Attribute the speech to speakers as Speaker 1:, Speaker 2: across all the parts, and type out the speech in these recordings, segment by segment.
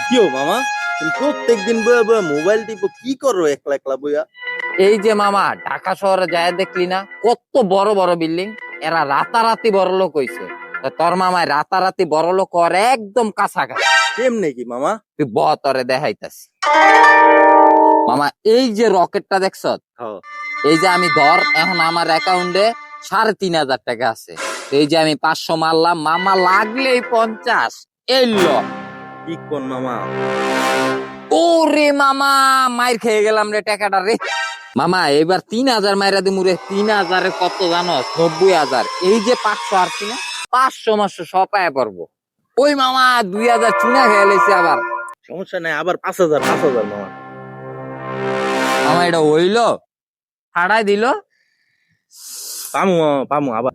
Speaker 1: কিও মামা, তুমি প্রত্যেকদিন বইয়া বইয়া মোবাইল টিপো, কি করো একলা একলা বইয়া?
Speaker 2: এই যে মামা ঢাকা শহরে যায় দেখলি না কত বড় বড় বিল্ডিং, এরা রাতারাতি বড় লোক হইছে। তা তোর মামায় রাতারাতি বড় লোক করে একদম কাছাকাছি।
Speaker 1: কেমনে কি মামা?
Speaker 2: তুই তরে দেখাইতাছি মামা। এই যে রকেটটা দেখছ,
Speaker 1: হ্যাঁ।
Speaker 2: এই যে আমি ধর এখন আমার অ্যাকাউন্টে ৩,৫০০ টাকা আছে। এই যে আমি ৫০০ মারলাম, মামা লাগলেই ৫০ এলো।
Speaker 1: কি কোন মামা?
Speaker 2: ওরে মামা মাইর খেয়ে গেলাম রে টাকাটা রে। মামা এবার ৩,০০০ মাইরা দিমু রে। ৩,০০০ কত জানো? ৯০,০০০। এই যে ৫০০ আসছি না, ৫০০ সব পায়ে পড়বো। ওই মামা ২,০০০ চুনা খেয়ে লেছি আবার।
Speaker 1: সমস্যা নাই, আবার ৫,০০০ ৫,০০০ মামা।
Speaker 2: মামা এটা হইলো, হারাই দিল।
Speaker 1: পামু মামা, পামু আবার।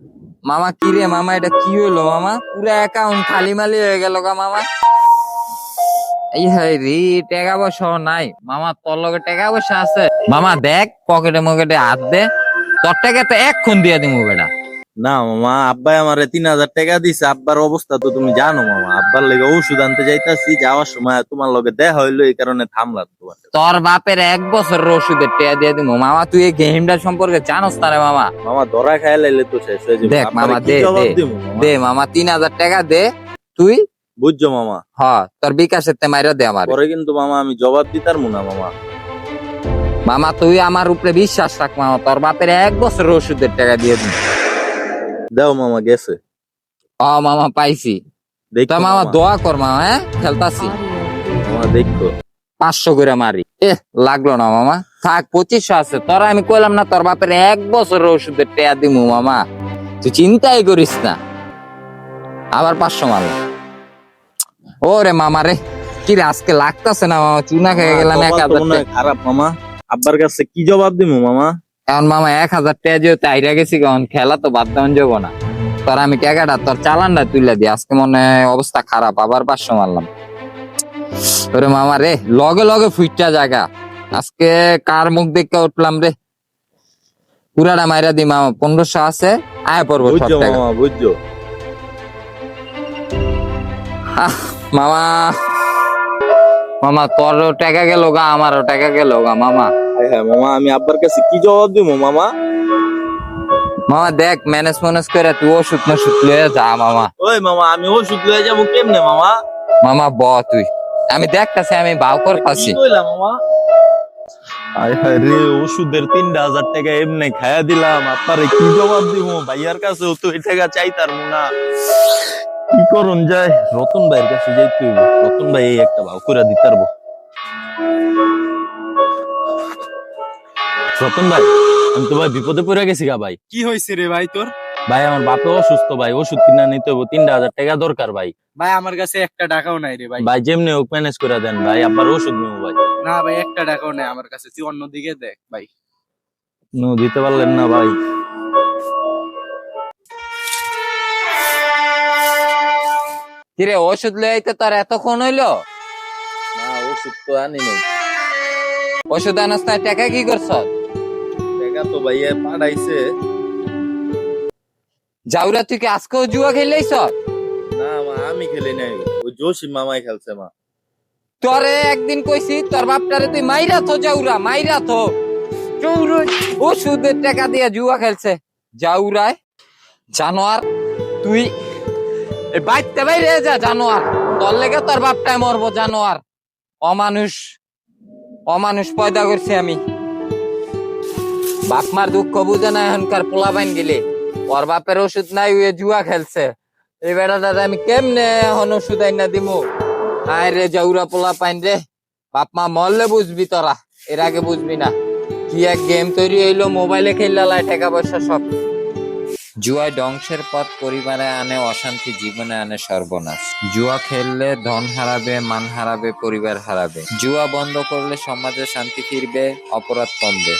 Speaker 2: মামা কি রে মামা, এটা কি হইলো মামা? পুরা অ্যাকাউন্ট খালি মালি হয়ে গেল গা মামা। এই হাই রে, টাকা পয়সা নাই মামা। তোর লগে টাকা পয়সা আছে মামা? দেখ পকেটে মকেটে হাত দে, তোর টাকা তো এক্ষণ দিয়ে দিমু বেটা।
Speaker 1: না মামা, আব্বাই আমারে ৩,০০০ টাকা দিছে। আব্বার অবস্থা তো তুমি জানো মামা। আব্বার লেগে ওষুধ আনতে যাইতাছি, যাওয়ার সময় তোমার লগে দেখা হইলো, এই কারণে থামলাম তোমার।
Speaker 2: তোর বাপের ১ বছরের ওষুধের টাকা দিয়ে দিমু মামা। তুই এই গেমটা সম্পর্কে জানোস না রে মামা?
Speaker 1: মামা ধরা খাই লাইলে তো শেষ হয়ে যাবে।
Speaker 2: দেখ মামা,
Speaker 1: কি
Speaker 2: দে
Speaker 1: জবাব
Speaker 2: দে
Speaker 1: দিমু মামা?
Speaker 2: দে মামা, ৩,০০০ টাকা দে তুই।
Speaker 1: বুঝছো মামা?
Speaker 2: হ, তোর বিকাশের তে মাইরা দে আমার।
Speaker 1: পরে কিন্তু মামা আমি জবাব দিতারমু না মামা।
Speaker 2: মামা তুই আমার উপরে বিশ্বাস রাখ মামা, তোর বাপের ১ বছরের ওষুধের টাকা দিয়ে দিন।
Speaker 1: দাও মামা, গেছে।
Speaker 2: মামা পাইছি। তা
Speaker 1: দেখো
Speaker 2: মামা দোয়া কর মামা, হ্যাঁ খেলতাছি।
Speaker 1: মামা দেখো।
Speaker 2: ৫০০ করে মারি। লাগলো না মামা, থাক ২৫০০ আছে। তোরা আমি কইলাম না তোর বাপের ১ বছরের ওষুধের টাকা দিমু মামা, তুই চিন্তাই করিস না। আবার ৫০০ মারলাম। ওরে মামা রে, কি রে আজকে লাগতাছে না মামা, চুনা খেয়ে গেলাম।
Speaker 1: কপাল তো
Speaker 2: ১,০০০
Speaker 1: মনে হয় খারাপ মামা। আব্বার কাছে কি জবাব দিমু মামা?
Speaker 2: এখন মামা ১,০০০ টাকা যেহেতু আইরা গেছি, কারণ খেলা তো বাদ দেওয়া যাবো না। তোর আমি টাকাটা তোর চালানটা তুলে দিই। আজকে মনে হয় অবস্থা খারাপ, আবার ৫০০ মারলাম। ওরে মামা রে, লগে লগে ফুইটা জায়গা। আজকে কার মুখ দেখে উঠলাম রে। পুরাটা মাইরা দি মামা, ১৫০০ আছে, আয় পড়বো সব
Speaker 1: বুঝছো
Speaker 2: টাকা।
Speaker 1: মামা, বুঝছো?
Speaker 2: মামা মামা তোরও টাকা গেল গা, আমারও টাকা গেল গা মামা।
Speaker 1: হ্যাঁ মামা, আমি আব্বার কাছে কি জবাব দিমু মামা?
Speaker 2: মামা দেখ ম্যানেজ ম্যানেজ করে তুই ওষুধ মশুধ লয়ে যা মামা।
Speaker 1: ওই মামা, আমি ওষুধ লয়ে যাবো কেমনে মামা?
Speaker 2: মামা তুই, আমি দেখতাছি, আমি ভাও
Speaker 1: কি
Speaker 2: করতাছি।
Speaker 1: কইলা মামা? আয় হায় রে, ওষুধের ৩,০০০ টাকা এমনি খায়া দিলাম। আব্বারে কি জবাব দিমু? ভাইয়ার কাছেও তো এই টাকা চাইতার না। কি করুন যায়? রতন ভাইয়ের কাছে যাইতে হইব। রতন ভাই এই একটা ভাও করে দিতারবো। রতন ভাই, আমি তো ভাই বিপদে পড়ে গেছি গা ভাই।
Speaker 3: কি হয়েছে রে ভাই তোর?
Speaker 1: ভাই আমার বাপে অসুস্থ ভাই, ওষুধ কিনা নিতে হইব। ৩,০০০ টাকা দরকার ভাই।
Speaker 3: ভাই আমার কাছে একটা টাকাও নাই রে ভাই।
Speaker 1: ভাই যেমনি হোক ম্যানেজ করে দেন ভাই, আব্বার ওষুধ নিবো ভাই।
Speaker 3: না ভাই, একটা টাকাও নাই আমার কাছে, তুই অন্যদিকে দেখ ভাই।
Speaker 1: দিতে পারলেন না ভাই?
Speaker 2: কিরে ওষুধ লয়ে আইতে তোর এতক্ষণ হইলো?
Speaker 1: না, ওষুধ তো আনি নাই।
Speaker 2: ওষুধ আনাস না, টাকা কি করছ?
Speaker 1: টাকা তো ভাইয়া পাঠাইছে।
Speaker 2: যাওরা তুই কি আজকেও জুয়া খেলাইছ?
Speaker 1: না মা, আমি খেলি নাই, ওই জসিম মামাই খেলছে মা।
Speaker 2: তোরে একদিন কইছি তোর বাপটারে তুই মাইরা থো, যাউরা মাইরা থো। ওষুধের টাকা দিয়ে জুয়া খেলছে যাউরায়। জানোয়ার তুই, বাইতে বাইরে যা জানোয়ার। তোর লেগে তোর বাপটাই মরবো জানোয়ার। অমানুষ অমানুষ পয়দা করছি আমি। বাপ মার দুঃখ বুঝে না এখনকার পোলা বাইন গেলে। ওর বাপের ওষুধ নাই, ওই জুয়া খেলছে। এই বেড়াটা আমি কেমনে এখন ওষুধ আইনা দিমু? আয় রে জাউরা পোলা পাইন রে, বাপ মা মরলে বুঝবি তোরা, এর আগে বুঝবি না। কি এক গেম তৈরি হইলো, মোবাইলে খেললাম টাকা পয়সা সব। জুয়ায় ধ্বংসের পথ পরিবারে আনে অশান্তি, জীবনে আনে সর্বনাশ। জুয়া খেললে ধন হারাবে, মান হারাবে, পরিবার হারাবে। জুয়া বন্ধ করলে সমাজে শান্তি ফিরবে, অপরাধ কমবে।